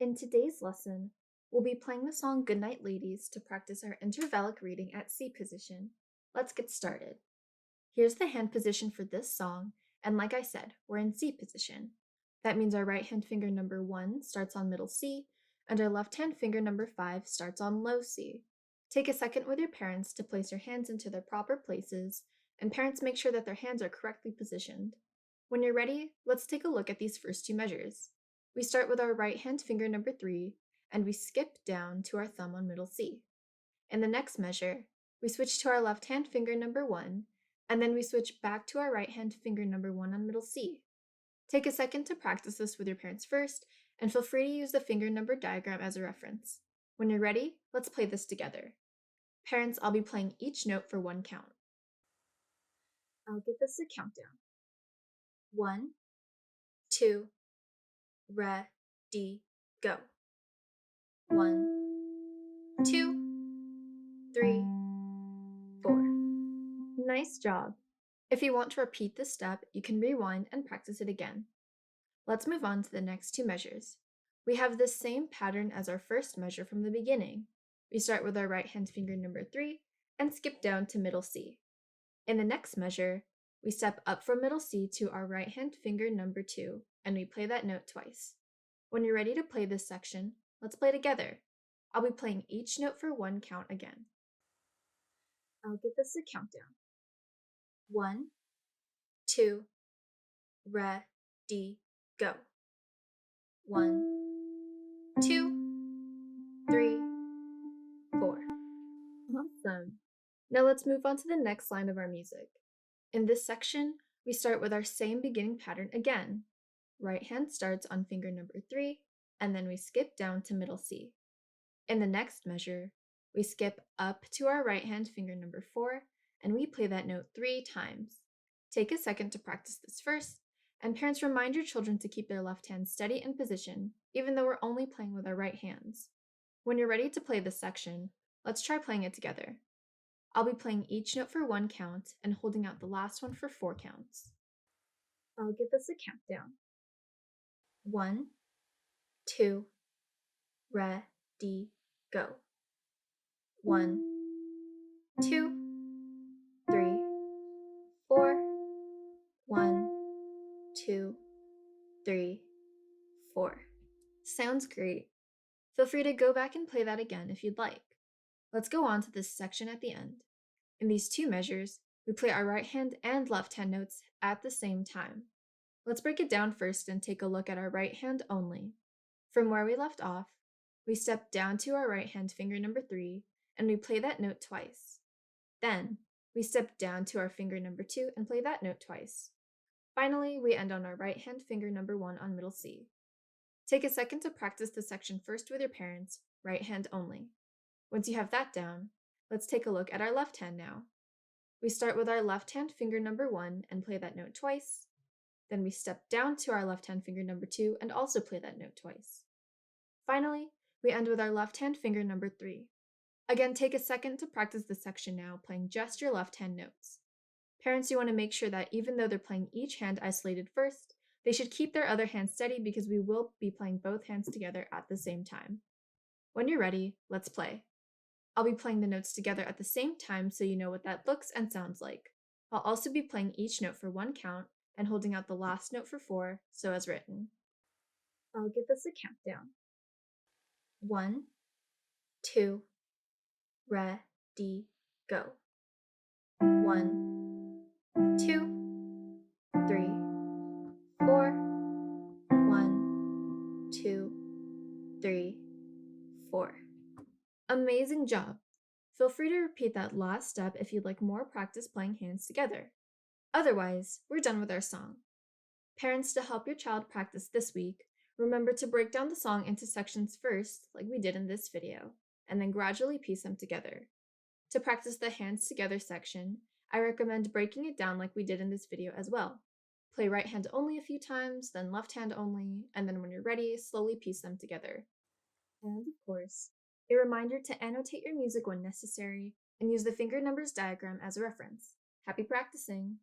In today's lesson, we'll be playing the song Goodnight Ladies to practice our intervallic reading at C position. Let's get started. Here's the hand position for this song, and like I said, we're in C position. That means our right hand finger number 1 starts on middle C, and our left hand finger number 5 starts on low C. Take a second with your parents to place your hands into their proper places, and parents make sure that their hands are correctly positioned. When you're ready, let's take a look at these first two measures. We start with our right hand finger number 3, and we skip down to our thumb on middle C. In the next measure, we switch to our left hand finger number 1, and then we switch back to our right hand finger number 1 on middle C. Take a second to practice this with your parents first, and feel free to use the finger number diagram as a reference. When you're ready, let's play this together. Parents, I'll be playing each note for 1 count. I'll give this a countdown. 1, 2, ready, go. 1, 2, 3, 4. Nice job. If you want to repeat this step, you can rewind and practice it again. Let's move on to the next two measures. We have the same pattern as our first measure from the beginning. We start with our right hand finger number 3 and skip down to middle C. In the next measure, we step up from middle C to our right hand finger number 2, and we play that note twice. When you're ready to play this section, let's play together. I'll be playing each note for 1 count again. I'll give this a countdown. 1, 2, ready, go. 1, 2, 3, 4. Awesome. Now let's move on to the next line of our music. In this section, we start with our same beginning pattern again. Right hand starts on finger number 3, and then we skip down to middle C. In the next measure, we skip up to our right hand finger number 4, and we play that note 3 times. Take a second to practice this first, and parents, remind your children to keep their left hand steady in position, even though we're only playing with our right hands. When you're ready to play this section, let's try playing it together. I'll be playing each note for 1 count and holding out the last one for 4 counts. I'll give this a countdown. 1, 2, ready, go. 1, 2, 3, 4. 1, 2, 3, 4. Sounds great. Feel free to go back and play that again if you'd like. Let's go on to this section at the end. In these two measures, we play our right hand and left hand notes at the same time. Let's break it down first and take a look at our right hand only. From where we left off, we step down to our right hand finger number 3, and we play that note twice. Then, we step down to our finger number 2 and play that note twice. Finally, we end on our right hand finger number 1 on middle C. Take a second to practice this section first with your parents, right hand only. Once you have that down, let's take a look at our left hand now. We start with our left hand finger number 1 and play that note twice. Then we step down to our left hand finger number 2 and also play that note twice. Finally, we end with our left hand finger number 3. Again, take a second to practice this section now, playing just your left hand notes. Parents, you want to make sure that even though they're playing each hand isolated first, they should keep their other hand steady because we will be playing both hands together at the same time. When you're ready, let's play. I'll be playing the notes together at the same time so you know what that looks and sounds like. I'll also be playing each note for 1 count and holding out the last note for 4, so as written. I'll give this a countdown. 1, 2, ready, go. 1, 2, 3, 4. 1, 2, 3, 4. Amazing job! Feel free to repeat that last step if you'd like more practice playing hands together. Otherwise, we're done with our song. Parents, to help your child practice this week, remember to break down the song into sections first, like we did in this video, and then gradually piece them together. To practice the hands together section, I recommend breaking it down like we did in this video as well. Play right hand only a few times, then left hand only, and then when you're ready, slowly piece them together. And of course, a reminder to annotate your music when necessary and use the finger numbers diagram as a reference. Happy practicing!